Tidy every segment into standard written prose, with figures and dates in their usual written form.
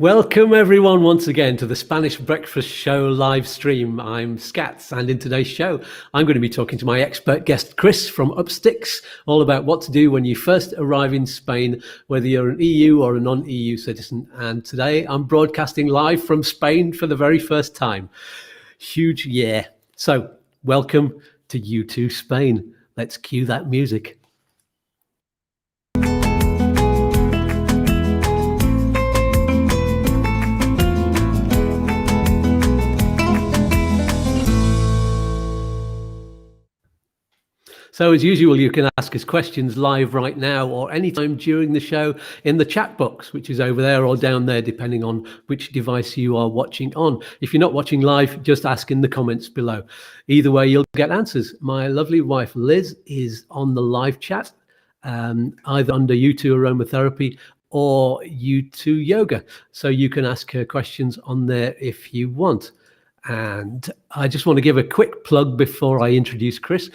Welcome everyone once again to the Spanish Breakfast Show live stream. I'm Skatz, and in today's show I'm going to be talking to my expert guest Chris from Upsticks all about what to do when you first arrive in Spain, whether you're an EU or a non-EU citizen. And today I'm broadcasting live from Spain for the very first time. Huge year. So welcome to you to Spain. Let's cue that music. So as usual, you can ask us questions live right now or anytime during the show in the chat box, which is over there or down there, depending on which device you are watching on. If you're not watching live, just ask in the comments below. Either way, you'll get answers. My lovely wife, Liz, is on the live chat, either under U2 Aromatherapy or U2 Yoga. So you can ask her questions on there if you want. And I just want to give a quick plug before I introduce Chris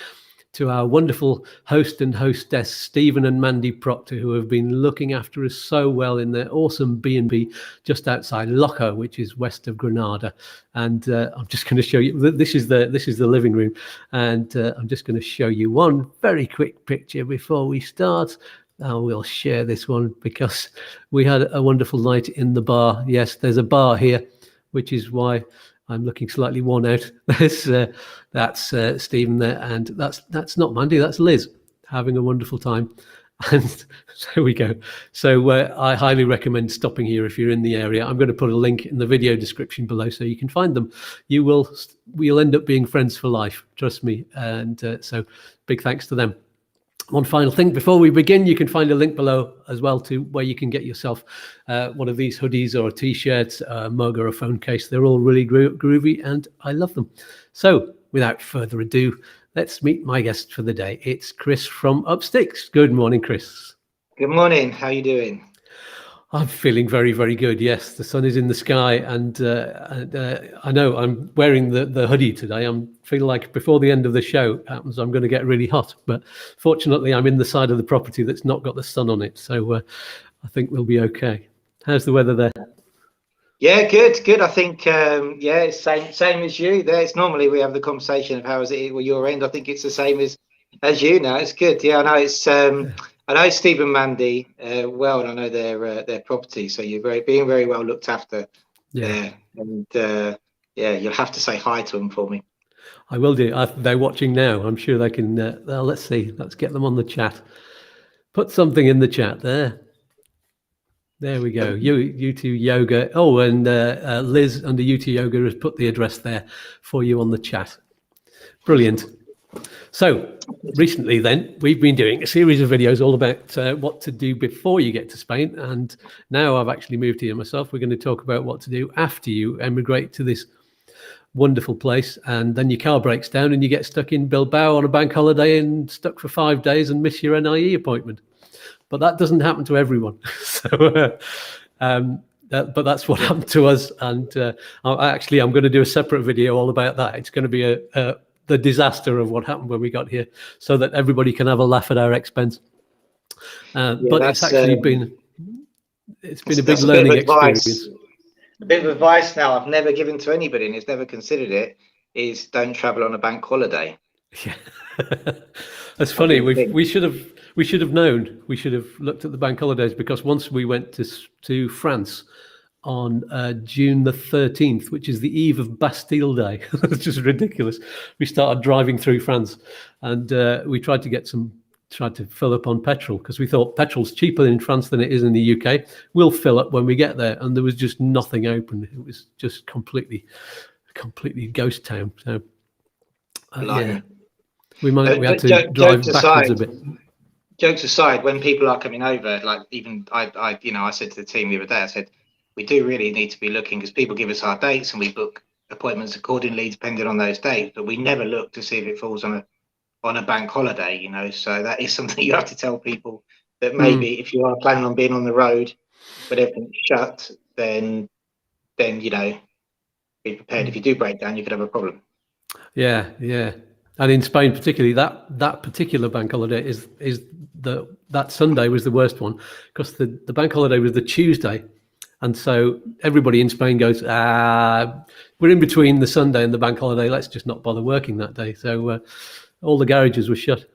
to our wonderful host and hostess, Stephen and Mandy Proctor, who have been looking after us so well in their awesome B&B just outside Loco, which is west of Granada. And I'm just going to show you, this is the living room. And I'm just going to show you one very quick picture before we start. We'll share this one because we had a wonderful night in the bar. Yes, there's a bar here, which is why I'm looking slightly worn out. That's Stephen there, and that's not Mandy, that's Liz, having a wonderful time. And there we go. So I highly recommend stopping here if you're in the area. I'm going to put a link in the video description below so you can find them. We'll end up being friends for life, trust me. And so big thanks to them. One final thing before we begin, you can find a link below as well to where you can get yourself one of these hoodies or a t-shirt, a mug or a phone case. They're all really groovy and I love them. So without further ado, let's meet my guest for the day. It's Chris from Upsticks. Good morning, Chris. Good morning. How are you doing? I'm feeling very, very good. Yes, the sun is in the sky, and I know I'm wearing the hoodie today. I'm feeling like before the end of the show happens, I'm going to get really hot. But fortunately, I'm in the side of the property that's not got the sun on it, so I think we'll be okay. How's the weather there? Yeah, good. I think yeah, it's same as you. There, it's normally we have the conversation of how is it with your end. I think it's the same as you now. It's good. Yeah, I know it's. I know Steve and Mandy well, and I know their property. So you're being very well looked after. Yeah, and yeah, you'll have to say hi to them for me. I will do. They're watching now. I'm sure they can. Let's see. Let's get them on the chat. Put something in the chat there. There we go. U2 Yoga. Oh, and Liz under U2 Yoga has put the address there for you on the chat. Brilliant. So recently then, we've been doing a series of videos all about what to do before you get to Spain. And now I've actually moved here myself. We're going to talk about what to do after you emigrate to this wonderful place. And then your car breaks down and you get stuck in Bilbao on a bank holiday and stuck for 5 days and miss your NIE appointment. But that doesn't happen to everyone. So, but that's what happened to us. And I'm going to do a separate video all about that. It's going to be the disaster of what happened when we got here, so that everybody can have a laugh at our expense. But it's actually been a big learning experience. A bit of advice now I've never given to anybody and has never considered it is don't travel on a bank holiday. Yeah, that's funny. We should have known. We should have looked at the bank holidays, because once we went to France on June the 13th, which is the eve of Bastille Day. It's just ridiculous. We started driving through France, and we tried to fill up on petrol, because we thought petrol's cheaper in France than it is in the UK. We'll fill up when we get there, and there was just nothing open. It was just completely ghost town. So yeah, we had to drive backwards a bit. Jokes aside, when people are coming over, like even I said to the team the other day, I said, we do really need to be looking, because people give us our dates and we book appointments accordingly depending on those dates, but we never look to see if it falls on a bank holiday, so that is something you have to tell people, that maybe if you are planning on being on the road but everything's shut, then be prepared. If you do break down, you could have a problem. Yeah. And in Spain particularly, that particular bank holiday that Sunday was the worst one, because the bank holiday was the Tuesday, And so everybody in Spain goes, we're in between the Sunday and the bank holiday. Let's just not bother working that day. So all the garages were shut.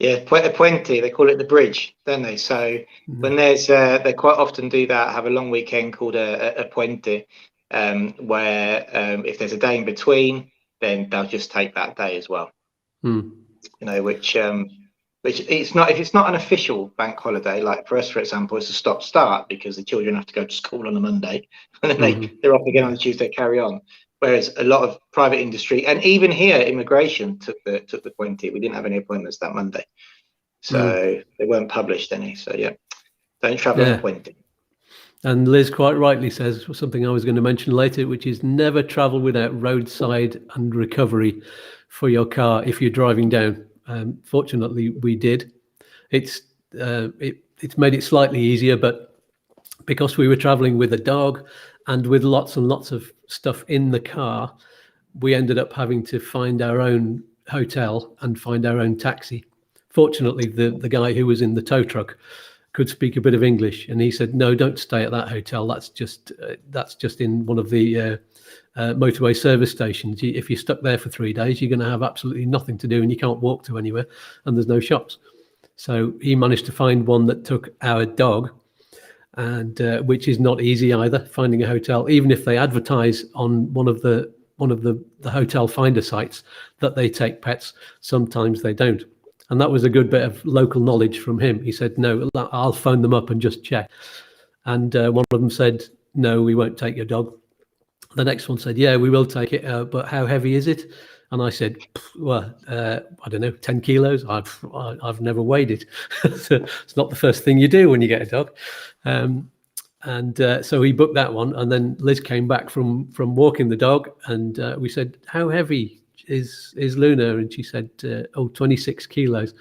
Yeah, Puente, they call it the bridge, don't they? So when there's, they quite often do that, have a long weekend called a Puente, where if there's a day in between, then they'll just take that day as well. You know, which it's not, if it's not an official bank holiday, like for us, for example, it's a stop-start because the children have to go to school on a Monday and then they're off again on the Tuesday, carry on. Whereas a lot of private industry, and even here, immigration took the Puente. We didn't have any appointments that Monday, so they weren't published any. So yeah, don't travel on Puente. And Liz quite rightly says something I was going to mention later, which is never travel without roadside and recovery for your car if you're driving down. Fortunately, we did. It's made it slightly easier, but because we were traveling with a dog and with lots and lots of stuff in the car, we ended up having to find our own hotel and find our own taxi. Fortunately, the guy who was in the tow truck could speak a bit of English, and he said, "No, don't stay at that hotel. That's just in one of the motorway service stations. If you're stuck there for 3 days, you're going to have absolutely nothing to do, and you can't walk to anywhere, and there's no shops." So he managed to find one that took our dog, and which is not easy either, finding a hotel, even if they advertise on one of the hotel finder sites that they take pets. Sometimes they don't. And that was a good bit of local knowledge from him. He said, "No, I'll phone them up and just check." And one of them said, "No, we won't take your dog." The next one said, "Yeah, we will take it, but how heavy is it?" And I said, "Well, I don't know, 10 kilos. I've never weighed it." It's not the first thing you do when you get a dog. So he booked that one. And then Liz came back from walking the dog, and we said, "How heavy is Luna?" And she said, 26 kilos.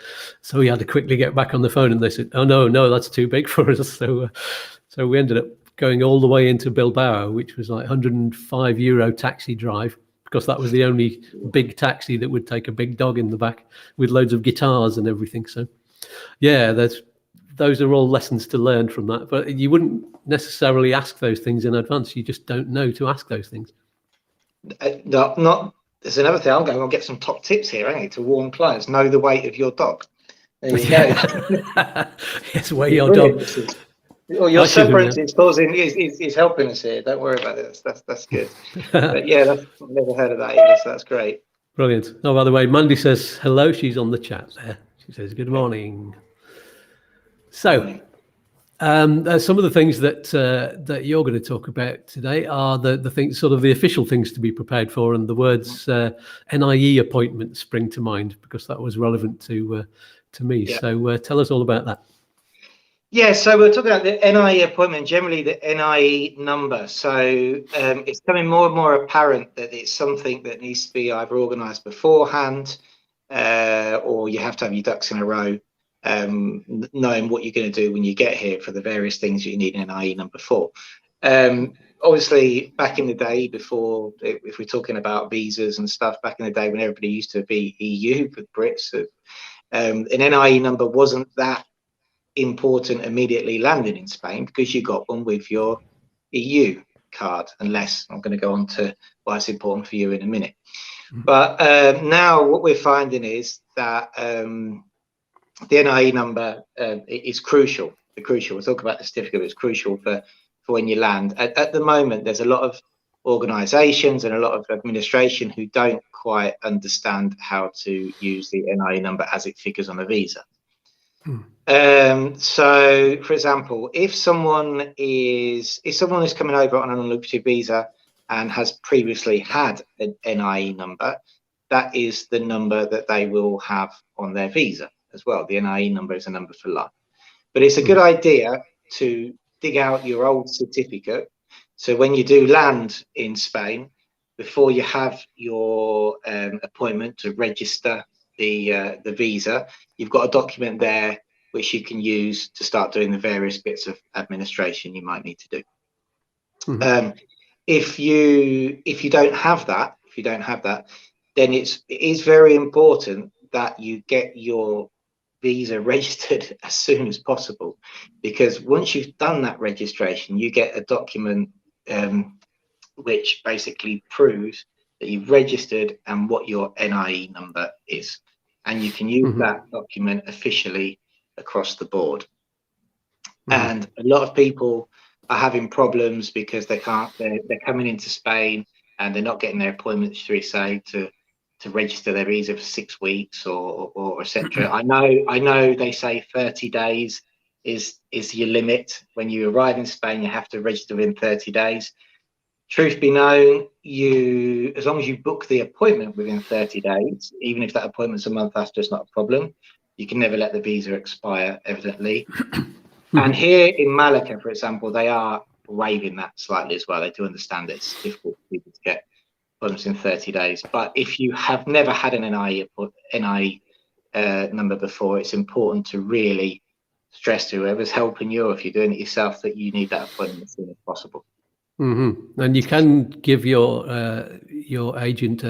So we had to quickly get back on the phone, and they said, "Oh no, that's too big for us." So we ended up going all the way into Bilbao, which was like €105 taxi drive, because that was the only big taxi that would take a big dog in the back with loads of guitars and everything. So yeah, those are all lessons to learn from that. But you wouldn't necessarily ask those things in advance. You just don't know to ask those things. There's another thing. I'm going to get some top tips here, ain't it, to warn clients. Know the weight of your dog. There you go. Yes, weigh your dog. Or your severance is helping us here. Don't worry about it. That's good. But yeah, I've never heard of that either, so that's great. Brilliant. Oh, by the way, Mandy says hello. She's on the chat there. She says good morning. So some of the things that you're going to talk about today are the things, sort of the official things to be prepared for, and the words NIE appointment spring to mind because that was relevant to me. Yeah. So tell us all about that. Yeah, so we're talking about the NIE appointment, generally the NIE number. So it's becoming more and more apparent that it's something that needs to be either organised beforehand or you have to have your ducks in a row, knowing what you're going to do when you get here for the various things you need an NIE number for. Obviously, back in the day, before, if we're talking about visas and stuff, back in the day when everybody used to be EU for Brits, an NIE number wasn't that important immediately landing in Spain because you got one with your EU card, unless I'm going to go on to why it's important for you in a minute. But now what we're finding is that the NIE number is crucial. We'll talk about the certificate, but it's crucial for when you land. At the moment, there's a lot of organisations and a lot of administration who don't quite understand how to use the NIE number as it figures on a visa. So, for example, if someone is coming over on an unlimited visa and has previously had an NIE number, that is the number that they will have on their visa as well. The NIE number is a number for life. But it's a good idea to dig out your old certificate. So when you do land in Spain, before you have your appointment to register the visa, you've got a document there which you can use to start doing the various bits of administration you might need to do. If you don't have that, then it is very important that you get your visa registered as soon as possible, because once you've done that registration, you get a document which basically proves that you've registered and what your NIE number is, and you can use that document officially across the board. And a lot of people are having problems because they're coming into Spain and they're not getting their appointments through, say, to register their visa for 6 weeks or etc. I know they say 30 days is your limit. When you arrive in Spain, you have to register within 30 days. Truth be known, as long as you book the appointment within 30 days, even if that appointment's a month, that's just not a problem. You can never let the visa expire, evidently. And here in Malaga, for example, they are waiving that slightly as well. They do understand it's difficult for people to get appointments in 30 days. But if you have never had an NIE number before, it's important to really stress to whoever's helping you, or if you're doing it yourself, that you need that appointment as soon as possible. And you can give your agent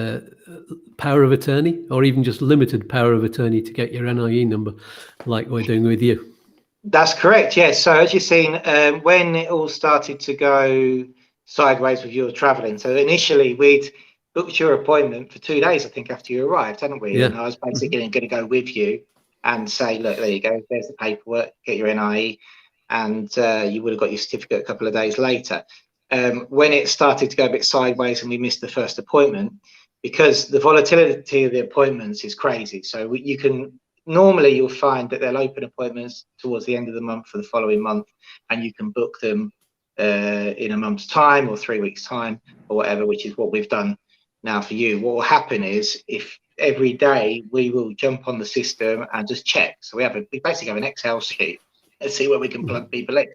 power of attorney, or even just limited power of attorney to get your NIE number, like we're doing with you. That's correct, yes. So as you've seen, when it all started to go sideways with your travelling, so initially we'd booked your appointment for 2 days, I think, after you arrived, hadn't we? Yeah. And I was basically going to go with you and say, look, there you go, there's the paperwork, get your NIE, and you would have got your certificate a couple of days later. When it started to go a bit sideways and we missed the first appointment, because the volatility of the appointments is crazy. So you can, normally you'll find that they'll open appointments towards the end of the month for the following month, and you can book them in a month's time or 3 weeks time or whatever, which is what we've done now for you. What will happen is, if every day we will jump on the system and just check. So we basically have an Excel sheet and see where we can plug people in.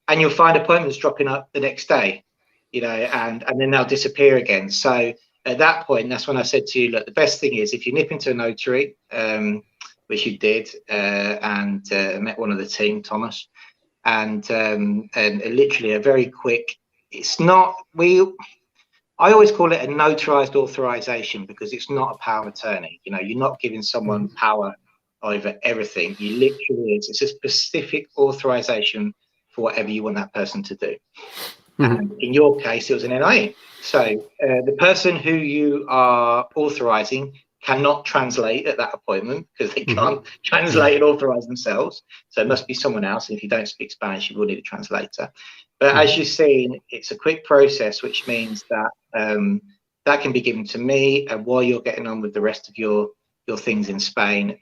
And you'll find appointments dropping up the next day, you know, and then they'll disappear again. So at that point, that's when I said to you, look, the best thing is if you nip into a notary, which you did, and met one of the team, Thomas, and literally a very quick, I always call it a notarized authorization, because it's not a power of attorney. You know, you're not giving someone power over everything. You literally, it's a specific authorization for whatever you want that person to do. And in your case, it was an NIE. So the person who you are authorizing cannot translate at that appointment, because they can't translate and authorize themselves. So it must be someone else. And if you don't speak Spanish, you will need a translator. But as you've seen, it's a quick process, which means that that can be given to me while you're getting on with the rest of your things in Spain.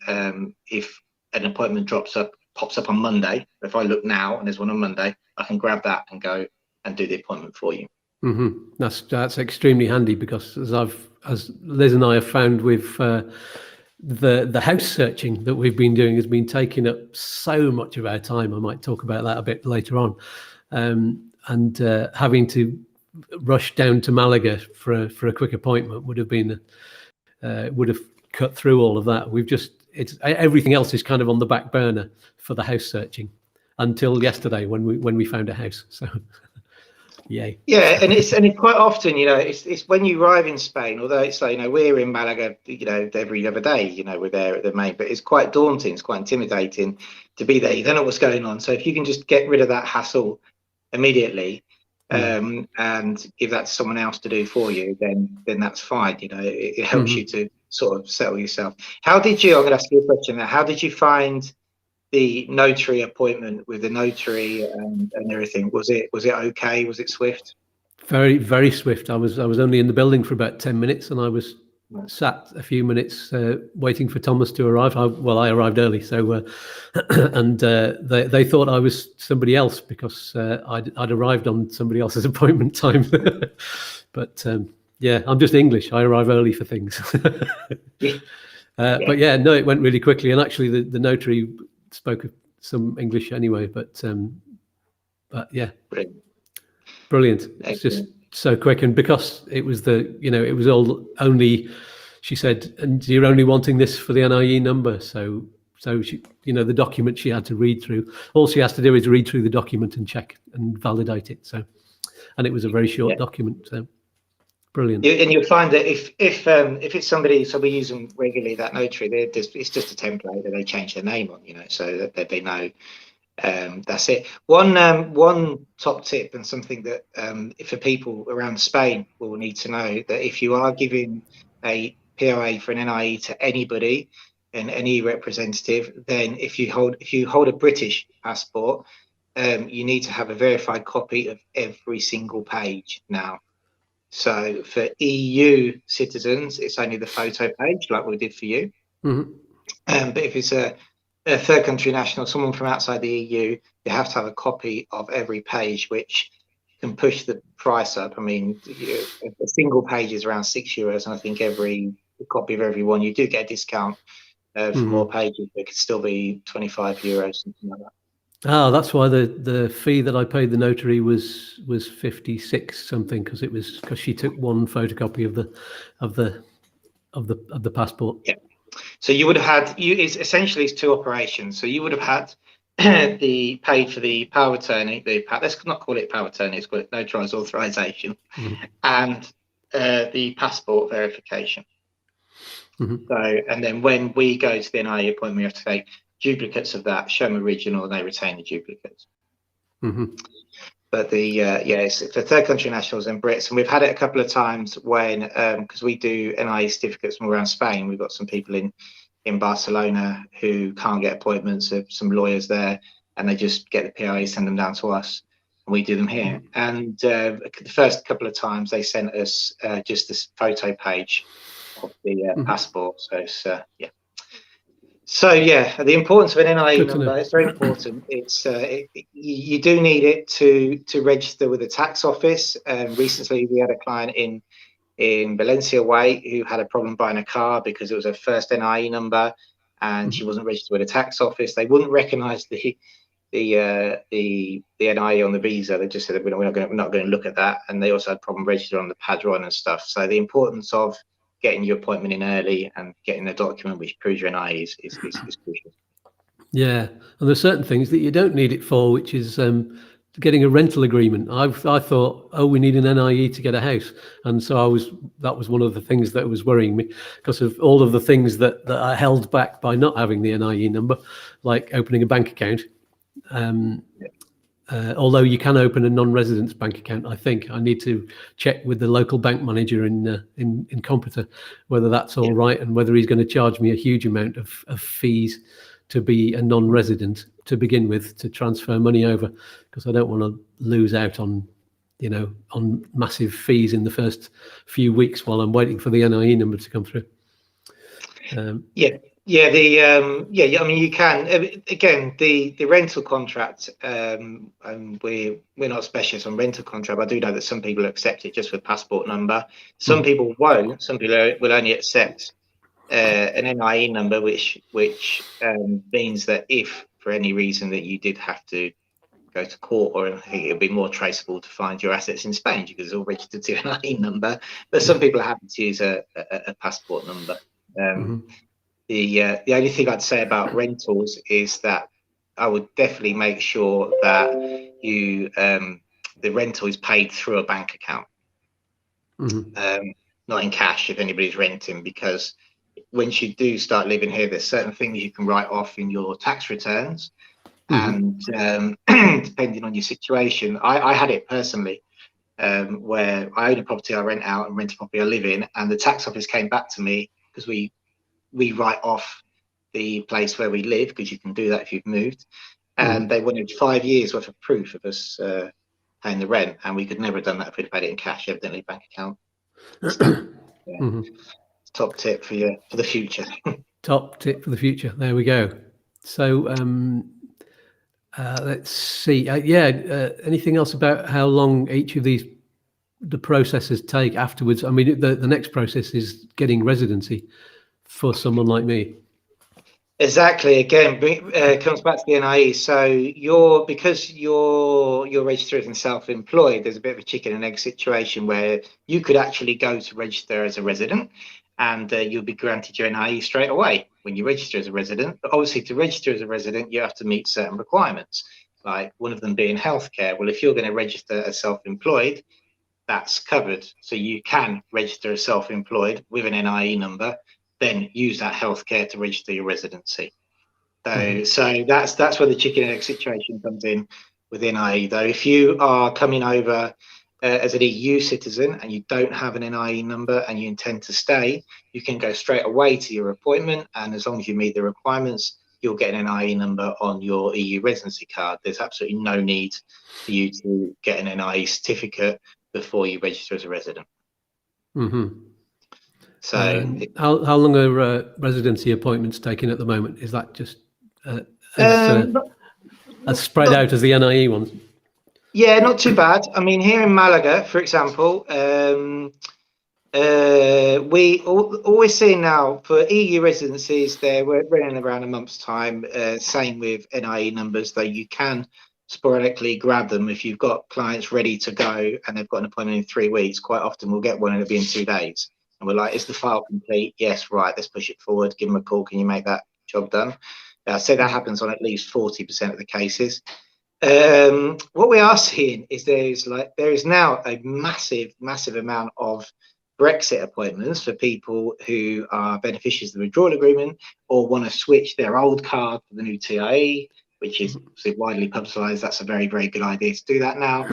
If an appointment pops up on Monday, if I look now and there's one on Monday, I can grab that and go and do the appointment for you. That's extremely handy, because as Liz and I have found with the house searching that we've been doing has been taking up so much of our time. I might talk about that a bit later on, and having to rush down to Malaga for a quick appointment would have cut through all of that. Everything else is kind of on the back burner for the house searching until yesterday when we found a house. So. Yay. Yeah, and it's quite often, you know, it's when you arrive in Spain, although it's like, you know, we're in Malaga, you know, every other day, you know, we're there at the main, but it's quite daunting, it's quite intimidating to be there. You don't know what's going on. So if you can just get rid of that hassle immediately and give that to someone else to do for you, then that's fine. You know, it helps you to sort of settle yourself. I'm going to ask you a question now. How did you find the notary appointment with the notary and everything? Was it okay? Was it swift? Very, very swift. I was only in the building for about 10 minutes, and I was sat a few minutes waiting for Thomas to arrive. I arrived early, so and they thought I was somebody else, because I'd arrived on somebody else's appointment time. But yeah, I'm just English. I arrive early for things. But yeah, no, it went really quickly, and actually the notary spoke some English anyway, but yeah, brilliant. It's just so quick, and because it was it was all only, she said, and you're only wanting this for the NIE number, so she, you know, the document she had to read through, all she has to do is read through the document and check and validate it. So, and it was a very short document, so Brilliant. And you'll find that if it's somebody, so we use them regularly, that notary, it's just a template that they change their name on, so that they know. That's it. One top tip, and something that for people around Spain will need to know, that if you are giving a POA for an NIE to anybody, and any representative, then if you hold a British passport, you need to have a verified copy of every single page now. So for EU citizens, it's only the photo page, like we did for you. Mm-hmm. But if it's a third country national, someone from outside the EU, you have to have a copy of every page, which can push the price up. I mean, a single page is around €6, and I think a copy of every one, you do get a discount for more pages. It could still be €25, something like that. Oh, that's why the fee that I paid the notary was 56 something, because she took one photocopy of the passport. Yeah. So you would have had it's two operations. So you would have had the paid for the power of attorney, let's not call it power of attorney, let's call it notarized authorization, and the passport verification. So, and then when we go to the NIE appointment, we have to take duplicates of that, show them original, and they retain the duplicates. But it's for third country nationals and Brits, and we've had it a couple of times when, because we do NIE certificates from around Spain, we've got some people in Barcelona who can't get appointments, some lawyers there, and they just get the POA, send them down to us, and we do them here. And the first couple of times they sent us just this photo page of the passport. So it's So the importance of an NIE number is very important. It's you do need it to register with the tax office. Recently, we had a client in Valencia way who had a problem buying a car because it was her first NIE number, and she wasn't registered with the tax office. They wouldn't recognise the NIE on the visa. They just said we're not going to look at that, and they also had a problem registering on the Padron and stuff. So the importance of getting your appointment in early and getting a document which proves your NIE is crucial. Yeah, and there's certain things that you don't need it for, which is getting a rental agreement. I thought, we need an NIE to get a house, and so that was one of the things that was worrying me, because of all of the things that I held back by not having the NIE number, like opening a bank account. Although you can open a non-residence bank account, I think I need to check with the local bank manager in Computer whether that's all right, and whether he's going to charge me a huge amount of fees to be a non-resident to begin with, to transfer money over, because I don't want to lose out on massive fees in the first few weeks while I'm waiting for the NIE number to come through. I mean, you can again the rental contract. And we're not specialists on rental contract. But I do know that some people accept it just with passport number. Some people won't. Some people will only accept an NIE number, which means that if for any reason that you did have to go to court, or it'll be more traceable to find your assets in Spain because it's all registered to an NIE number. But some people are happy to use a passport number. The only thing I'd say about rentals is that I would definitely make sure that the rental is paid through a bank account, not in cash if anybody's renting, because once you do start living here, there's certain things you can write off in your tax returns, and depending on your situation, I had it personally, where I own a property I rent out and rent a property I live in, and the tax office came back to me because we write off the place where we live, because you can do that if you've moved, and they wanted 5 years worth of proof of us paying the rent, and we could never have done that if we'd paid it in cash, evidently bank account. So, top tip for the future. Top tip for the future. There we go. So let's see. Anything else about how long each of the processes take afterwards? I mean, the next process is getting residency for someone like me. Exactly. Again, it comes back to the NIE. So because you're registered and self-employed, there's a bit of a chicken and egg situation where you could actually go to register as a resident, and you'll be granted your NIE straight away when you register as a resident. But obviously, to register as a resident, you have to meet certain requirements, like one of them being healthcare. Well, if you're going to register as self-employed, that's covered. So you can register as self-employed with an NIE number, then use that healthcare to register your residency. So that's where the chicken and egg situation comes in with NIE. Though, if you are coming over as an EU citizen and you don't have an NIE number and you intend to stay, you can go straight away to your appointment, and as long as you meet the requirements, you'll get an NIE number on your EU residency card. There's absolutely no need for you to get an NIE certificate before you register as a resident. So how long are residency appointments taking at the moment? Is that just as spread out as the NIE ones? Yeah, not too bad. I mean, here in Malaga, for example, we always see now for EU residencies, we're running around a month's time. Same with NIE numbers, though you can sporadically grab them if you've got clients ready to go and they've got an appointment in 3 weeks. Quite often we'll get one and it'll be in 2 days. And we're like, is the file complete? Yes, right, let's push it forward. Give them a call. Can you make that job done? So that happens on at least 40% of the cases. What we are seeing is there is now a massive amount of Brexit appointments for people who are beneficiaries of the withdrawal agreement or want to switch their old card for the new TIE, which is widely publicised. That's a very, very good idea to do that now.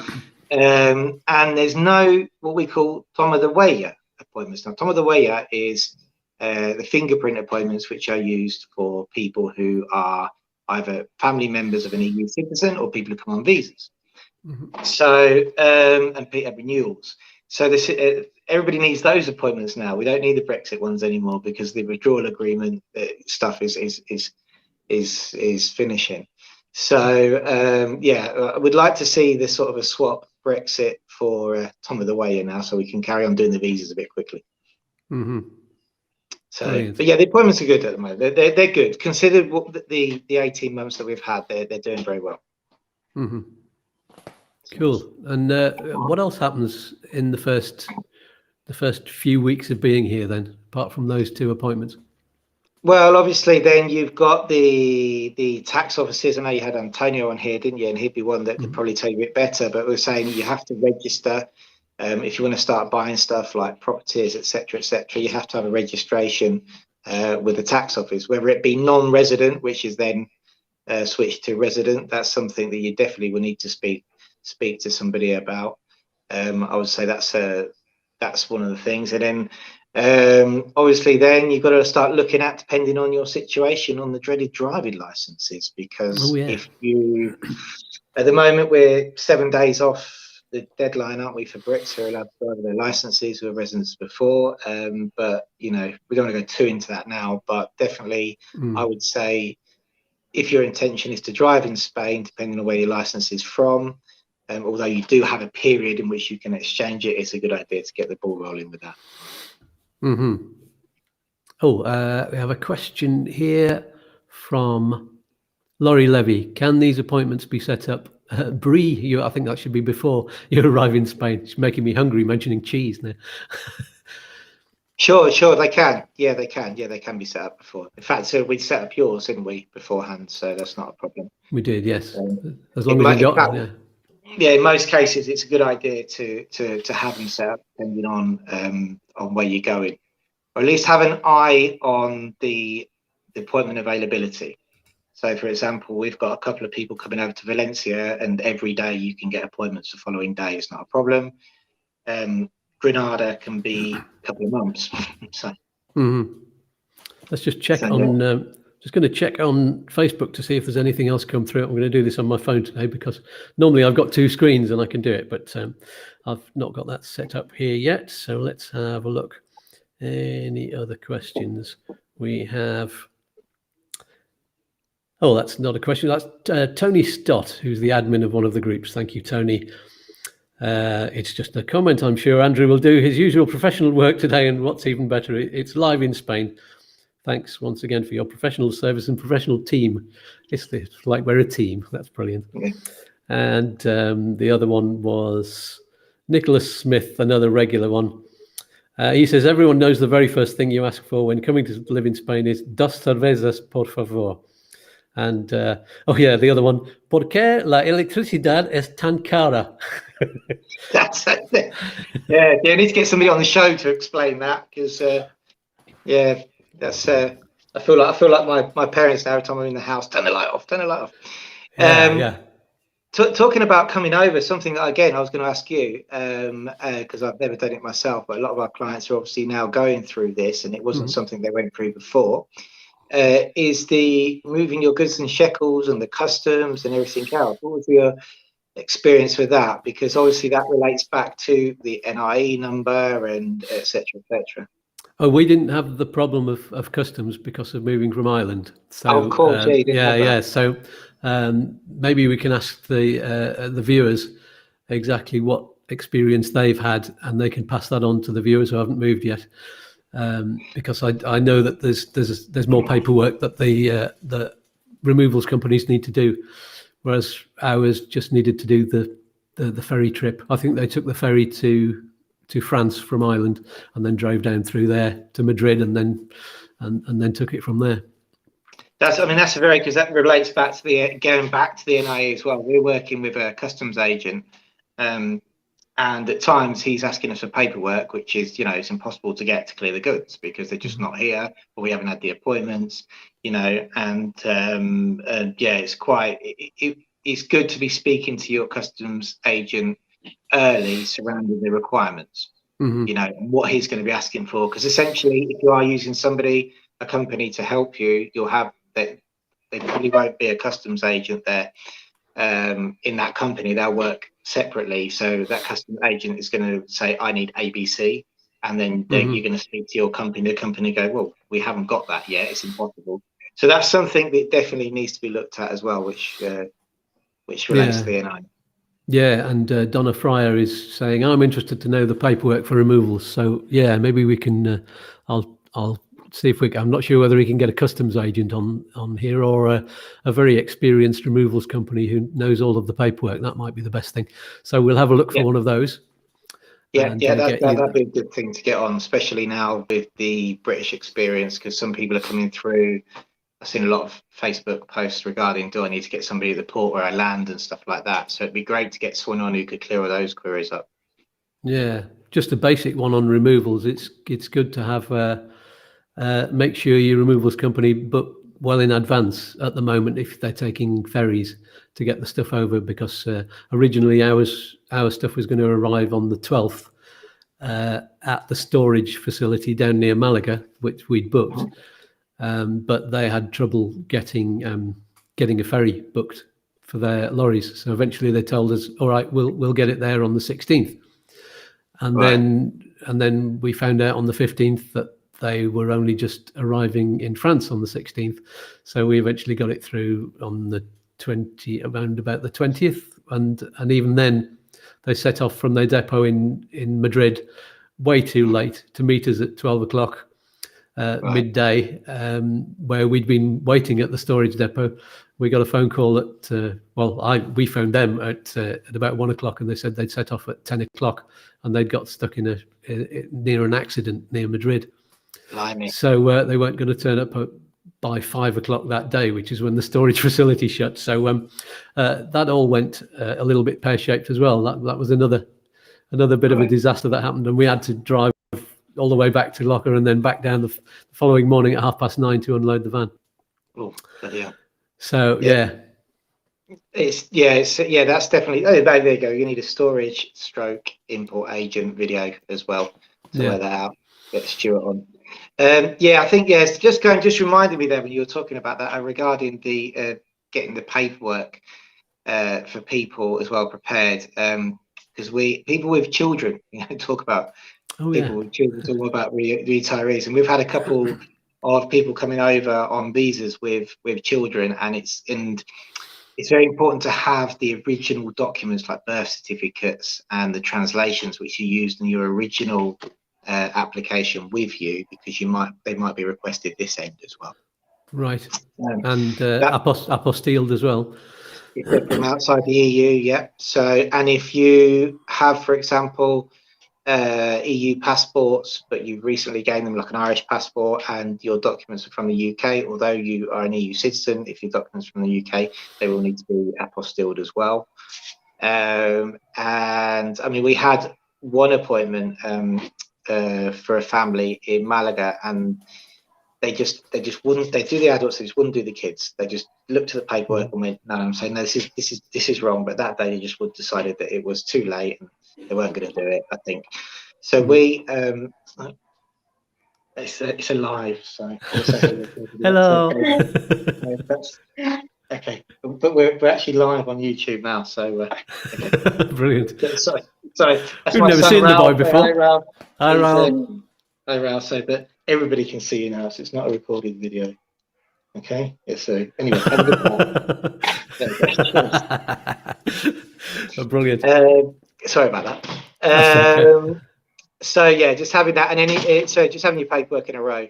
And there's no what we call Toma de Huella appointments. Now, Toma de Huella is the fingerprint appointments, which are used for people who are either family members of an EU citizen or people who come on visas. So, and renewals. So this, everybody needs those appointments now. We don't need the Brexit ones anymore because the withdrawal agreement stuff is finishing. So yeah, I would like to see this sort of a swap Brexit for Toma de Huella now, so we can carry on doing the visas a bit quickly. So, brilliant. but yeah, the appointments are good at the moment. They're good. Considered what the 18 months that we've had, they're doing very well. Cool. And what else happens in the first few weeks of being here then, apart from those 2 appointments? Well, obviously, then you've got the tax offices. I know you had Antonio on here, didn't you? And he'd be one that could probably tell you a bit better. But we're saying you have to register if you want to start buying stuff like properties, etc., etc. You have to have a registration with the tax office, whether it be non-resident, which is then switched to resident. That's something that you definitely will need to speak to somebody about. I would say that's one of the things. And then obviously then you've got to start looking at, depending on your situation, on the dreaded driving licenses, because if you at the moment we're 7 days off the deadline, aren't we, for Brits who are allowed to drive their licenses who are residents before. But you know, we don't want to go too into that now, but definitely I would say if your intention is to drive in Spain, depending on where your license is from, although you do have a period in which you can exchange it, it's a good idea to get the ball rolling with that. We have a question here from Laurie Levy. Can these appointments be set up? Brie, I think that should be before you arrive in Spain. It's making me hungry mentioning cheese now. Sure, they can. Yeah, they can. Yeah, they can be set up before. In fact, so we set up yours, didn't we, beforehand? So that's not a problem. We did, yes. As long as you got them, yeah, in most cases, it's a good idea to have them set up depending on where you're going, or at least have an eye on the appointment availability. So, for example, we've got a couple of people coming over to Valencia, and every day you can get appointments the following day. It's not a problem. Granada can be a couple of months. So, let's just check on. Just going to check on Facebook to see if there's anything else come through. I'm going to do this on my phone today because normally I've got 2 screens and I can do it, but I've not got that set up here yet. So let's have a look. Any other questions we have? Oh, that's not a question. That's Tony Stott, who's the admin of one of the groups. Thank you, Tony. It's just a comment. I'm sure Andrew will do his usual professional work today, and what's even better, it's live in Spain. Thanks once again for your professional service and professional team. It's like we're a team. That's brilliant. And the other one was Nicholas Smith, another regular one. He says, everyone knows the very first thing you ask for when coming to live in Spain is dos cervezas, por favor. And oh yeah, the other one. ¿Por qué la electricidad es tan cara? That's it. Yeah, you need to get somebody on the show to explain that, because yeah, that's I feel like my parents now, every time I'm in the house, turn the light off, turn the light off. Yeah. Talking about coming over, something that again I was going to ask you, because I've never done it myself, but a lot of our clients are obviously now going through this, and it wasn't something they went through before. Is the moving your goods and shekels and the customs and everything else? What was your experience with that? Because obviously that relates back to the NIE number and etc. etc. Oh, we didn't have the problem of customs because of moving from Ireland. So Oh, of course, yeah, you didn't have that. yeah. So maybe we can ask the viewers exactly what experience they've had, and they can pass that on to the viewers who haven't moved yet. Because I know that there's more paperwork that the removals companies need to do, whereas ours just needed to do the ferry trip. I think they took the ferry to France from Ireland and then drove down through there to Madrid and then took it from there. That's because that relates back to going back to the NIE as well. We're working with a customs agent, and at times he's asking us for paperwork, which is, it's impossible to get to clear the goods because they're just not here, or we haven't had the appointments, and yeah, it's good to be speaking to your customs agent early surrounding the requirements, and what he's going to be asking for, because essentially if you are using a company to help you, you'll have that. There probably won't be a customs agent there in that company. They'll work separately, so that customs agent is going to say, I need ABC, and then you're going to speak to your company. The company go, well, we haven't got that yet, it's impossible. So that's something that definitely needs to be looked at as well, which relates to the NI. Yeah, and Donna Fryer is saying, I'm interested to know the paperwork for removals. So yeah, maybe we can. I'll see if I'm not sure whether we can get a customs agent on here or a very experienced removals company who knows all of the paperwork. That might be the best thing. So we'll have a look for one of those. Yeah, that'd be a good thing to get on, especially now with the British experience, because some people are coming through. I've seen a lot of Facebook posts regarding, do I need to get somebody at the port where I land and stuff like that. So it'd be great to get someone on who could clear all those queries up. Yeah, just a basic one on removals. It's good to have make sure your removals company book well in advance at the moment if they're taking ferries to get the stuff over, because originally our stuff was going to arrive on the 12th at the storage facility down near Malaga, which we'd booked. But they had trouble getting a ferry booked for their lorries. So eventually they told us, all right, we'll get it there on the 16th. And then we found out on the 15th that they were only just arriving in France on the 16th. So we eventually got it through on the around about the 20th. And even then they set off from their depot in Madrid way too late to meet us at 12 o'clock. Midday, where we'd been waiting at the storage depot. We got a phone call at we phoned them at about 1 o'clock, and they said they'd set off at 10 o'clock, and they'd got stuck near an accident near Madrid. Blimey. So they weren't going to turn up by 5 o'clock that day, which is when the storage facility shut. So that all went a little bit pear-shaped as well. That was another bit of a disaster that happened, and we had to drive all the way back to Locker and then back down the following morning at 9:30 to unload the van. Oh, yeah. So yeah. That's definitely. Oh, there you go. You need a storage / import agent video as well to wear that out. Get Stuart on. I think it's just reminded me there when you were talking about that regarding the getting the paperwork for people as well prepared, because people with children, talk about. People with children talk about retirees, and we've had a couple of people coming over on visas with children, and it's very important to have the original documents like birth certificates and the translations which you used in your original application with you, because they might be requested this end as well. Right, and apostilled as well. From outside the EU, yeah. So, and if you have, for example, EU passports, but you've recently gained them, like an Irish passport, and your documents are from the UK, although you are an EU citizen, if your documents are from the UK, they will need to be apostilled as well. And I mean, we had one appointment for a family in Malaga, and they just wouldn't. They do the adults, they just wouldn't do the kids. They just looked at the paperwork and went, "No, I'm saying no, this is wrong." But that day, they just would decided that it was too late and they weren't going to do it, I think. So we it's a live, so hello. Okay, but we're actually live on YouTube now, so okay. Brilliant. Sorry, that's We've my never son, seen Raoul. the boy before. Hi, Raoul. Hi, Raoul. Hi, Raoul. So, but everybody can see you now, so it's not a recorded video. Okay. Yeah. So anyway, have a good Oh, brilliant. sorry about that. Okay. So yeah, just having that, and then so just having your paperwork in a row.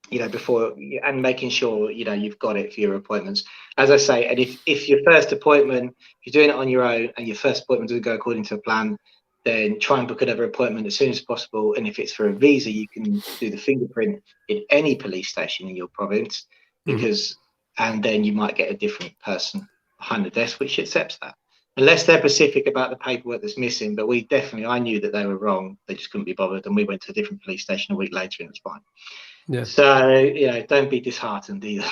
You know, before, and making sure, you know, you've got it for your appointments, as I say. And if your first appointment, if you're doing it on your own and your first appointment doesn't go according to a plan, then try and book another appointment as soon as possible. And if it's for a visa, you can do the fingerprint in any police station in your province, because and then you might get a different person behind the desk which accepts that, unless they're specific about the paperwork that's missing. But I knew that they were wrong, they just couldn't be bothered, and we went to a different police station a week later and it was fine. Yeah. So, you know, don't be disheartened either.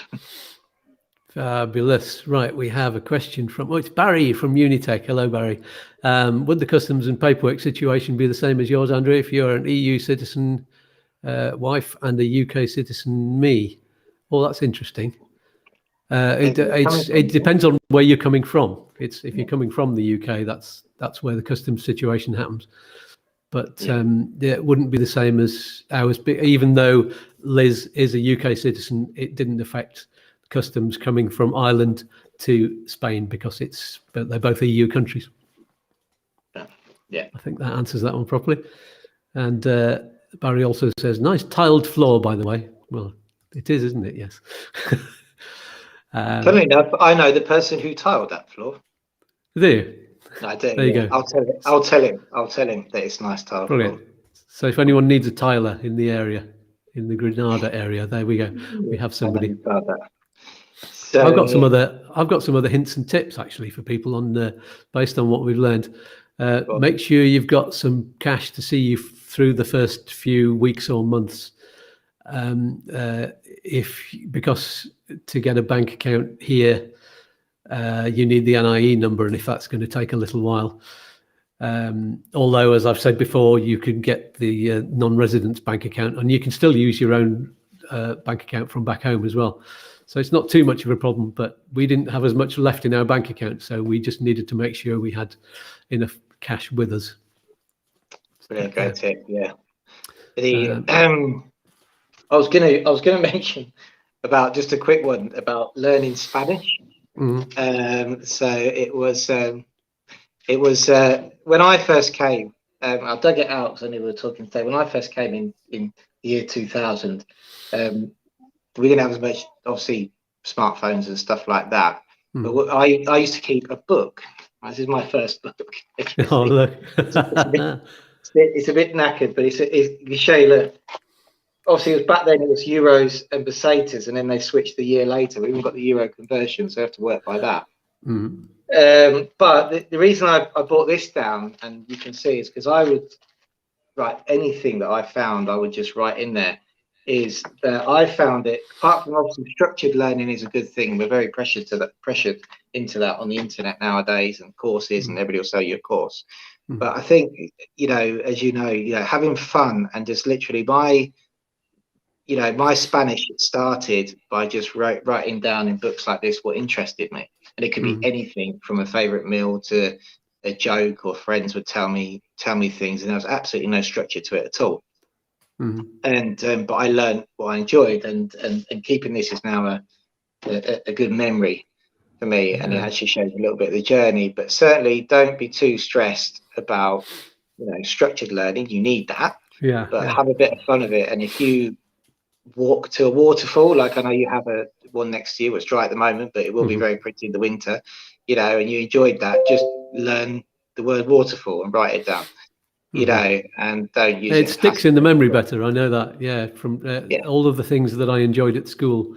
Fabulous. Right, we have a question from, it's Barry from Unitech. Hello, Barry. Would the customs and paperwork situation be the same as yours, Andrew, if you're an EU citizen wife and a UK citizen me? Well, that's interesting. It depends on where you're coming from. If you're coming from the UK, that's where the customs situation happens. But it wouldn't be the same as ours. Even though Liz is a UK citizen, it didn't affect customs coming from Ireland to Spain, because they're both EU countries. Yeah, I think that answers that one properly. And Barry also says, nice tiled floor, by the way. Well, it is, isn't it? Yes. Funnily enough, I know the person who tiled that floor. Do you? I do. There you go. I'll tell him that it's nice tile. Brilliant. So if anyone needs a tiler in the area, in the Granada area, there we go. We have somebody. So, I've got some other hints and tips actually for people based on what we've learned. Make sure you've got some cash to see you through the first few weeks or months. Because to get a bank account here, you need the NIE number, and if that's going to take a little while. Although, as I've said before, you can get the non-residence bank account, and you can still use your own bank account from back home as well. So it's not too much of a problem, but we didn't have as much left in our bank account, so we just needed to make sure we had enough cash with us. Brilliant, great tip. Yeah. I was gonna mention about just a quick one about learning Spanish. So it was when I first came. I dug it out because I knew we were talking today. When I first came in the year 2000, we didn't have as much, obviously, smartphones and stuff like that. But I used to keep a book. This is my first book. Oh, look. It's a bit knackered, but you show you, look. Obviously, it was back then. It was euros and pesetas, and then they switched the year later. We even got the euro conversion, so I have to work by that. But the reason I brought this down, and you can see, is because I would write anything that I found. I would just write in there. Is that I found it, apart from obviously structured learning is a good thing. We're very pressured into that on the internet nowadays, and courses, and everybody will sell you a course. But I think, as you know, having fun and just literally my Spanish started by just writing down in books like this what interested me, and it could be anything from a favorite meal to a joke, or friends would tell me things, and there was absolutely no structure to it at all. And but I learned what I enjoyed, and keeping this is now a good memory for me, and it actually shows a little bit of the journey. But certainly don't be too stressed about structured learning. You need that, but have a bit of fun of it. And if you walk to a waterfall, like I know you have one next to you, it's dry at the moment, but it will be very pretty in the winter, and you enjoyed that, just learn the word waterfall and write it down. you know, and don't use it sticks in the memory better. I know that. Yeah, from Yeah. all of the things that I enjoyed at school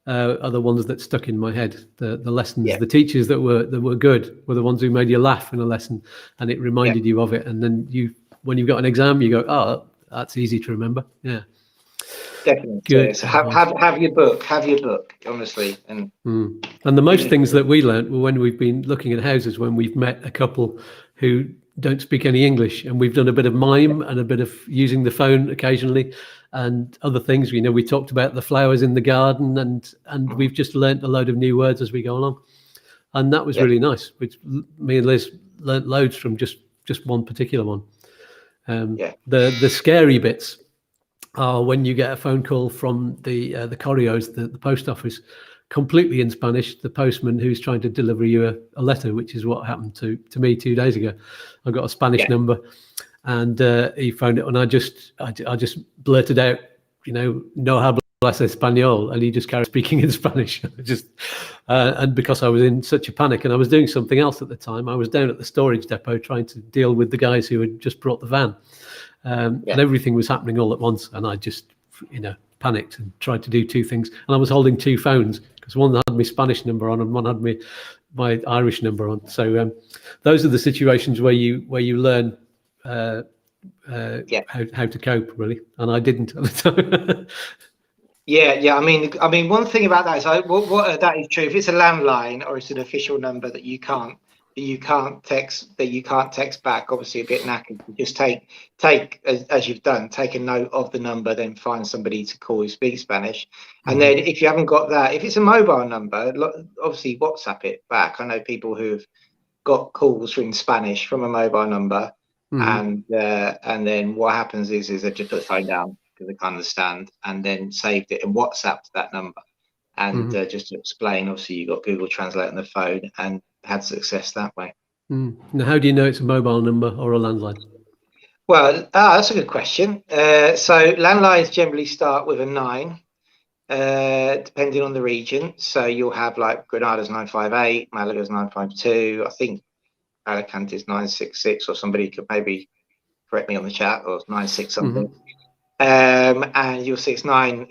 are the ones that stuck in my head. The lessons, Yeah. the teachers that were good were the ones who made you laugh in a lesson, and it reminded you of it. And then when you've got an exam, you go, oh, that's easy to remember. Yeah. Definitely. Good. So have your book, honestly. And the most things that we learnt were when we've been looking at houses, when we've met a couple who don't speak any English, and we've done a bit of mime and a bit of using the phone occasionally and other things. You know, we talked about the flowers in the garden, and we've just learnt a load of new words as we go along. And that was really nice, which me and Liz learnt loads from just one particular one. The scary bits are when you get a phone call from the correos, the post office, completely in Spanish, the postman who's trying to deliver you a letter, which is what happened to me 2 days ago. I got a Spanish number, and he phoned it, and I just blurted out, you know, no hablo español, and he just carried speaking in Spanish. And because I was in such a panic, and I was doing something else at the time, I was down at the storage depot trying to deal with the guys who had just brought the van. And everything was happening all at once, and I just, you know, panicked and tried to do two things. And I was holding two phones, because one had my Spanish number on and one had my Irish number on. So those are the situations where you learn how to cope, really. And I didn't at the time. Yeah. I mean, one thing about that is, that is true. If it's a landline or it's an official number that you can't text back, obviously a bit knackered. Just take as you've done, take a note of the number, then find somebody to call who speaks Spanish. And then if you haven't got that, if it's a mobile number, obviously WhatsApp it back. I know people who've got calls in Spanish from a mobile number, and then what happens is they just put the phone down because they can't understand, and then saved it and WhatsApped that number, and just to explain, obviously you got Google Translate on the phone, and had success that way. Now, how do you know it's a mobile number or a landline? Well, that's a good question. So landlines generally start with a 9, depending on the region. So you'll have like Granada's 958, Malaga's 952. I think Alicante's 966, or somebody could maybe correct me on the chat, or 96 something. And you'll see it's nine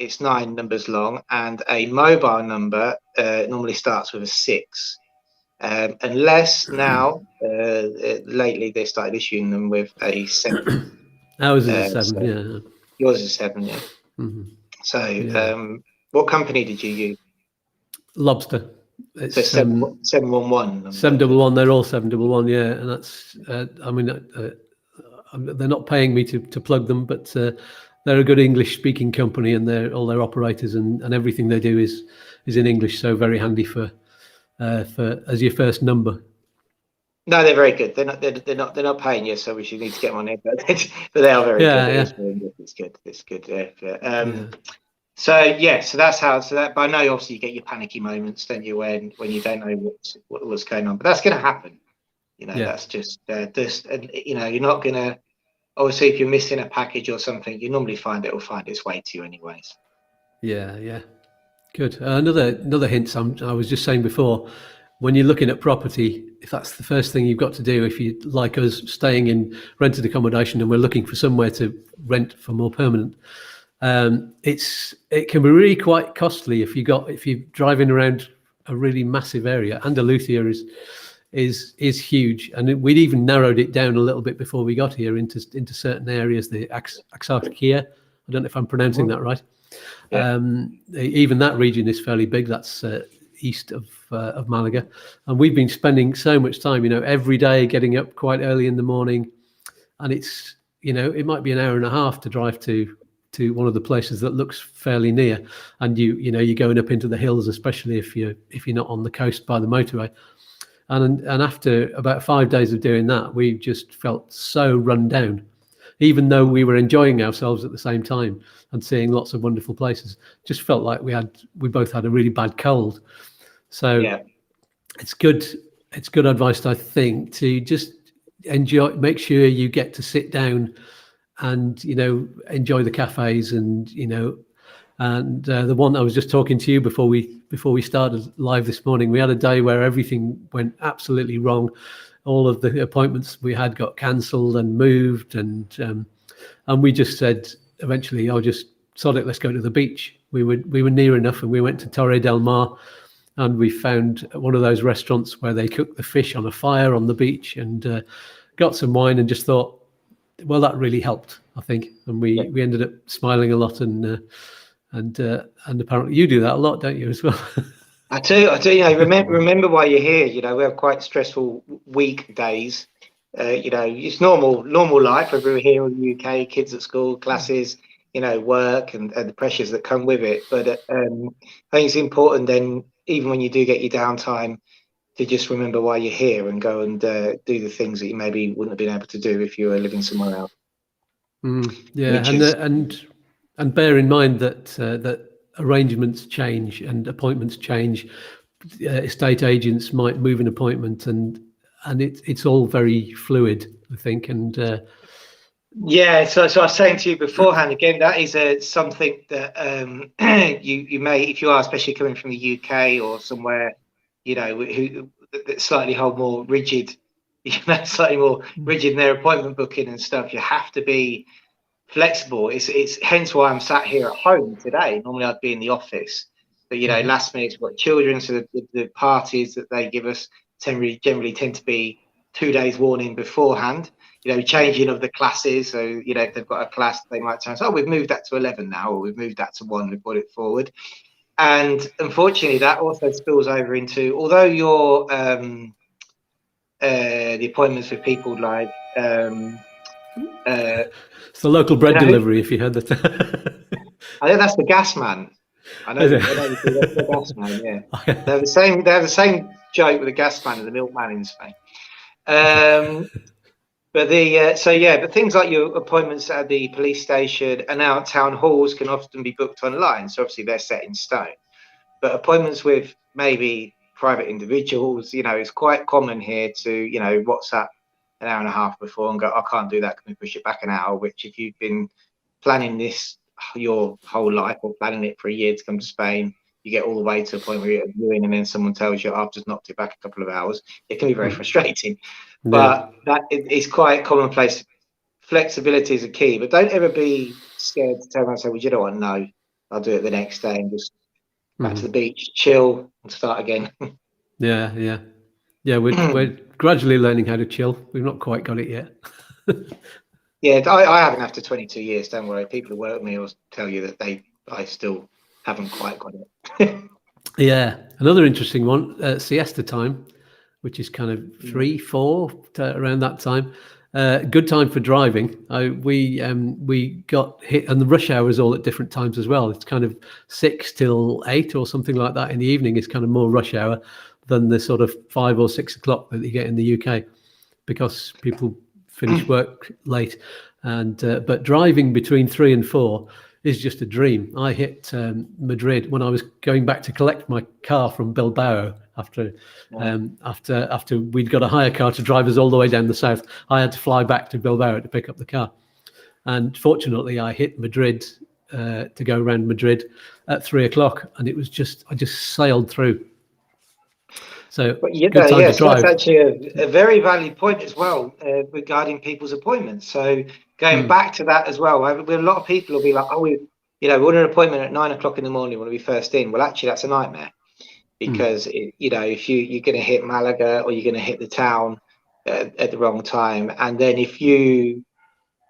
numbers long, and a mobile number normally starts with a 6. Unless now, lately they started issuing them with a 7. Ours is a 7, yeah. Yours is 7, yeah. So, what company did you use? Lobster. It's so 711. 711. They're all 711, yeah. And that's, I mean, they're not paying me to plug them, but they're a good English-speaking company, and all their operators and everything they do is in English. So very handy for as your first number. No, they're very good. They're not paying you, so we should need to get them on there. But they are very good. It's good. Yeah. So that's how. But I know obviously you get your panicky moments, don't you, when you don't know what's going on. But that's going to happen. You know, that's just you know, you're not going to. Obviously, if you're missing a package or something, you normally find it will find its way to you anyways. Yeah. Good. Another hint I was just saying before, when you're looking at property, if that's the first thing you've got to do, if you like us staying in rented accommodation and we're looking for somewhere to rent for more permanent, it can be really quite costly if you're driving around a really massive area. Andalucia is huge, and we'd even narrowed it down a little bit before we got here into certain areas. The Axarquia, I don't know if I'm pronouncing that right. Even that region is fairly big. That's east of Malaga, and we've been spending so much time, you know, every day getting up quite early in the morning, and it's, you know, it might be an hour and a half to drive to one of the places that looks fairly near, and you're going up into the hills, especially if you're not on the coast by the motorway. And after about 5 days of doing that, we just felt so run down, even though we were enjoying ourselves at the same time and seeing lots of wonderful places. Just felt like we both had a really bad cold. So it's good advice, I think, to just make sure you get to sit down and, you know, enjoy the cafes, and, you know, and the one I was just talking to you before we started live this morning, we had a day where everything went absolutely wrong. all of the appointments we had got cancelled and moved, and we just said eventually, "Oh, just sod it, let's go to the beach." We were near enough, and we went to Torre del Mar, and we found one of those restaurants where they cook the fish on a fire on the beach, and got some wine, and just thought, well, that really helped, I think, and we ended up smiling a lot, and apparently you do that a lot, don't you, as well? I do. You know, remember why you're here. You know, we have quite stressful weekdays. You know, it's normal life. Whether we're here in the UK, kids at school, classes, you know, work, and the pressures that come with it. But I think it's important then, even when you do get your downtime, to just remember why you're here and go and do the things that you maybe wouldn't have been able to do if you were living somewhere else. Yeah, and bear in mind that that arrangements change and appointments change. Estate agents might move an appointment, and it's all very fluid, I think. And yeah, so I was saying to you beforehand, again, that is something that you may, if you are especially coming from the UK or somewhere, you know, who that slightly hold more rigid, you know, slightly more rigid in their appointment booking and stuff, you have to be flexible. It's hence why I'm sat here at home today. Normally I'd be in the office, but you know, last minute we've got children, so the parties that they give us generally tend to be 2 days warning beforehand. You know, changing of the classes. So you know, if they've got a class, they might turn, "Oh, we've moved that to 11 now," or "We've moved that to 1. We've brought it forward." And unfortunately, that also spills over into, although your the appointments with people like it's the local bread delivery, if you heard that. I think that's the gas man. I know that's the gas man. Yeah, they have the same joke with the gas man and the milkman in Spain. But but things like your appointments at the police station and now at town halls can often be booked online. So obviously they're set in stone. But appointments with maybe private individuals, you know, it's quite common here to, you know, WhatsApp an hour and a half before and go, "I can't do that. Can we push it back an hour?" Which, if you've been planning this your whole life or planning it for a year to come to Spain, you get all the way to a point where you're viewing and then someone tells you, "I've just knocked it back a couple of hours." It can be very frustrating, but that is quite commonplace. Flexibility is a key, but don't ever be scared to turn around and say, "Well, you know what? No, I'll do it the next day and just back to the beach, chill, and start again." Yeah. We're gradually learning how to chill. We've not quite got it yet. Yeah, I haven't after 22 years. Don't worry. People who work with me will tell you that I still haven't quite got it. Yeah, another interesting one, siesta time, which is kind of 3, 4 around that time. Good time for driving. We got hit, and the rush hour is all at different times as well. It's kind of 6 till 8 or something like that in the evening is kind of more rush hour than the sort of 5 or 6 o'clock that you get in the UK, because people finish work late. And but driving between 3 and 4 is just a dream. I hit Madrid when I was going back to collect my car from Bilbao after we'd got a hire car to drive us all the way down the south. I had to fly back to Bilbao to pick up the car, and fortunately I hit Madrid to go around Madrid at 3 o'clock, and it was I just sailed through. So good time to drive. That's actually a very valid point as well regarding people's appointments. So going back to that as well, a lot of people will be like, "Oh, we want an appointment at 9 o'clock in the morning when we first in." Well, actually, that's a nightmare, because if you're going to hit Malaga or you're going to hit the town at the wrong time, and then if you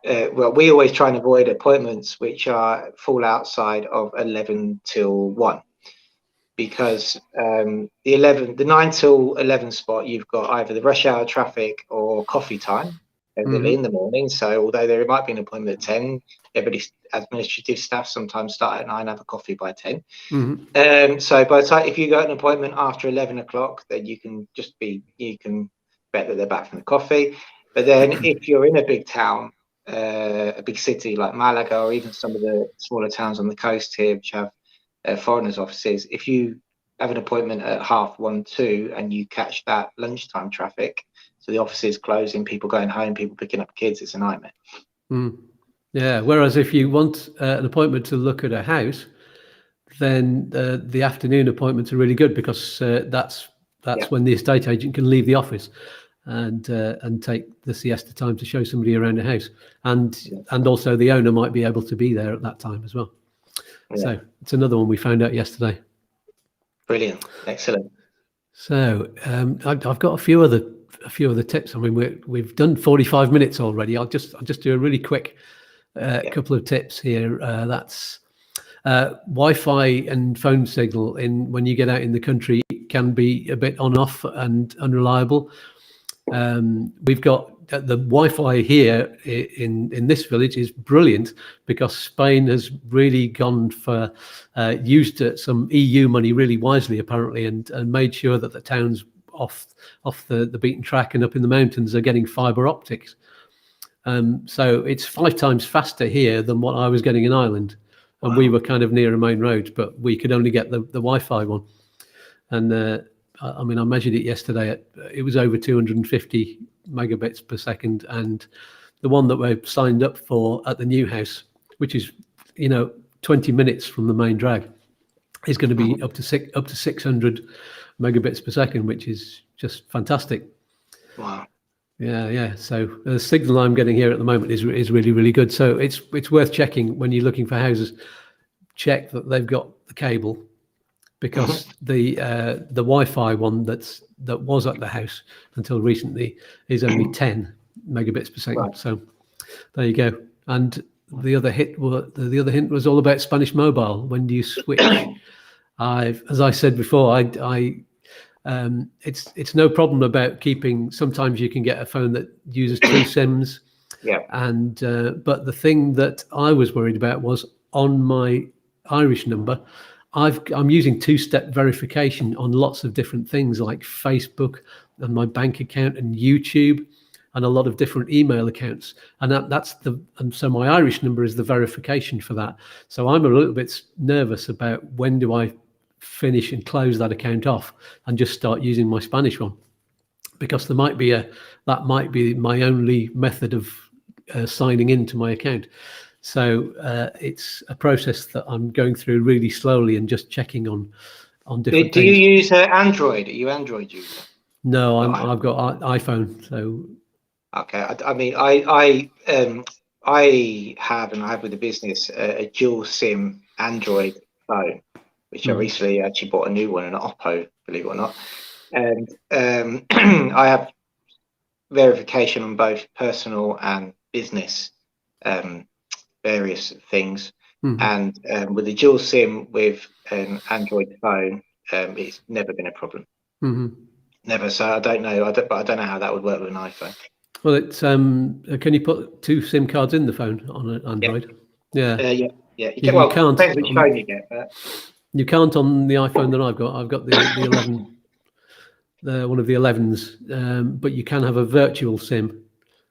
we always try and avoid appointments which fall outside of 11 till 1. Because the 9 till 11 spot, you've got either the rush hour traffic or coffee time in the morning. So although there might be an appointment at 10, everybody's administrative staff sometimes start at 9, have a coffee by 10. So by the time, if you got an appointment after 11 o'clock, then you can bet that they're back from the coffee. But then if you're in a big town, a big city like Malaga, or even some of the smaller towns on the coast here, which have foreigners' offices, if you have an appointment at 1:30, 2, and you catch that lunchtime traffic, so the office is closing, people going home, people picking up kids, it's a nightmare. Yeah, whereas if you want an appointment to look at a house, then the afternoon appointments are really good, because that's when the estate agent can leave the office, and take the siesta time to show somebody around the house, and also the owner might be able to be there at that time as well. So it's another one we found out yesterday. Brilliant, excellent. So I've got a few other tips. I mean, we've done 45 minutes already. I'll just do a really quick couple of tips here. That's Wi-Fi and phone signal when you get out in the country can be a bit on off and unreliable. We've got the Wi-Fi here in this village is brilliant because Spain has really gone for used some EU money really wisely apparently, and made sure that the towns off the beaten track and up in the mountains are getting fibre optics. So it's 5 times faster here than what I was getting in Ireland, and we were kind of near a main road, but we could only get the Wi-Fi one. And I mean, I measured it yesterday. It was over 250 megabits per second, and the one that we're signed up for at the new house, which is 20 minutes from the main drag, is going to be up to 600 megabits per second, which is just fantastic. Wow. Yeah. So the signal I'm getting here at the moment is really, really good. So it's worth checking when you're looking for houses. Check that they've got the cable, because the Wi-Fi one that was at the house until recently is only 10 megabits per second. Right. So there you go. And the other hint was all about Spanish Mobile. When do you switch? As I said before, it's no problem about keeping. Sometimes you can get a phone that uses 2 SIMs. Yeah. And but the thing that I was worried about was on my Irish number, I'm using 2-step verification on lots of different things like Facebook and my bank account and YouTube and a lot of different email accounts. And and so my Irish number is the verification for that. So I'm a little bit nervous about when do I finish and close that account off and just start using my Spanish one, because that might be my only method of signing into my account. So it's a process that I'm going through really slowly and just checking on different things. Do you use Android? Are you Android user? No, I've got iPhone. So okay, I mean I have with the business a dual SIM Android phone, which I recently actually bought a new one, an Oppo, believe it or not, and I have verification on both personal and business. Various things, and with the dual SIM with an Android phone, it's never been a problem. Never. So I don't know. But I don't know how that would work with an iPhone. Well, it's can you put 2 SIM cards in the phone on an Android? Yeah. Yeah. You can't. Depends which phone you get. But you can't on the iPhone that I've got. I've got the 11, one of the 11s. But you can have a virtual SIM.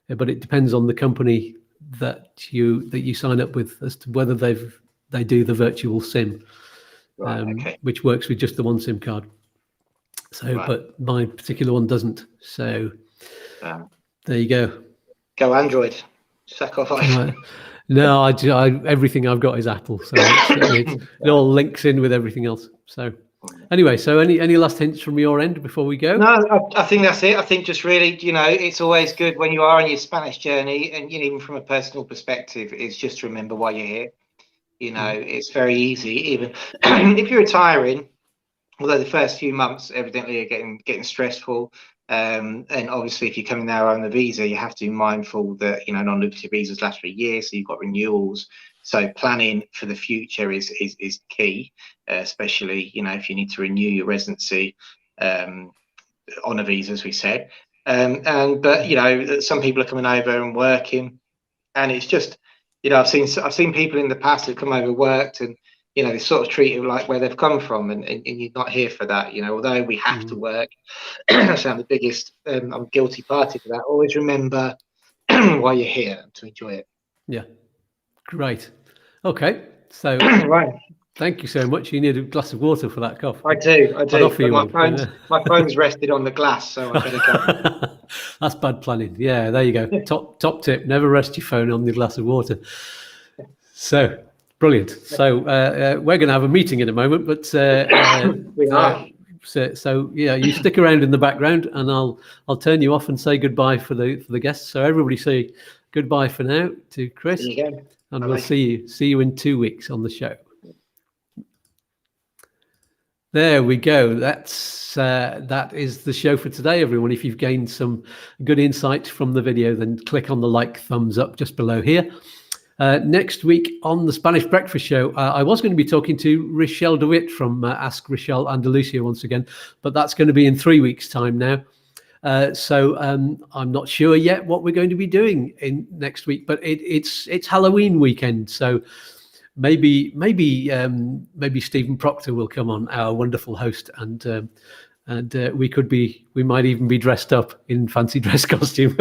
But it depends on the company that you sign up with as to whether they do the virtual SIM, which works with just the 1 SIM card. So, but my particular one doesn't. So there you go. Go Android. Sack off iPhone. No, everything I've got is Apple, so it all links in with everything else. So anyway, so any last hints from your end before we go? No, I think that's it. I think just really, it's always good when you are on your Spanish journey, and even from a personal perspective, is just to remember why you're here. It's very easy, even if you're retiring. Although the first few months evidently are getting stressful, and obviously if you're coming now on the visa, you have to be mindful that non-lucrative visas last for a year, so you've got renewals. So planning for the future is key, especially if you need to renew your residency on a visa, as we said. But some people are coming over and working, and it's just I've seen people in the past who've come over, worked, and they sort of treat it like where they've come from, and you're not here for that. Although we have to work, I sound the biggest. I'm guilty party for that. Always remember why you're here and to enjoy it. Yeah. Great. Okay. So right. Thank you so much. You need a glass of water for that cough. I do. My phone's rested on the glass, so I better go. That's bad planning. Yeah, there you go. Top tip: never rest your phone on the glass of water. So brilliant. So we're going to have a meeting in a moment, but we are. So yeah, you stick around in the background, and I'll turn you off and say goodbye for the guests. So everybody say goodbye for now to Chris, There you go. and Bye-bye. we'll see you in 2 weeks on the show. There we go. That is the show for today, everyone. If you've gained some good insight from the video, then click on the thumbs up just below here. Next week on the Spanish Breakfast Show, I was going to be talking to Rochelle DeWitt from Ask Rochelle Andalucia once again, but that's going to be in 3 weeks' time now. So I'm not sure yet what we're going to be doing in next week, but it's Halloween weekend, so maybe Stephen Proctor will come on, our wonderful host, and we might even be dressed up in fancy dress costume.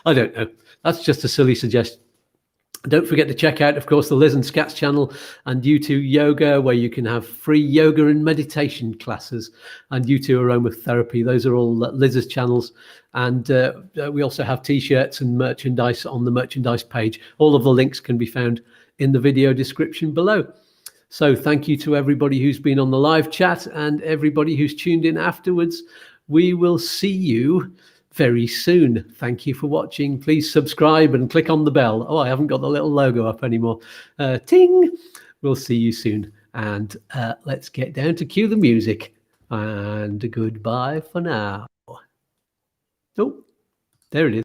I don't know. That's just a silly suggestion. Don't forget to check out, of course, the Liz and Skatz channel and U2 Yoga, where you can have free yoga and meditation classes, and U2 Aromatherapy. Those are all Liz's channels. And we also have T-shirts and merchandise on the merchandise page. All of the links can be found in the video description below. So thank you to everybody who's been on the live chat and everybody who's tuned in afterwards. We will see you very soon. Thank you for watching. Please subscribe and click on the bell. Oh, I haven't got the little logo up anymore. Ting! We'll see you soon. And let's get down to cue the music. And goodbye for now. Oh, there it is.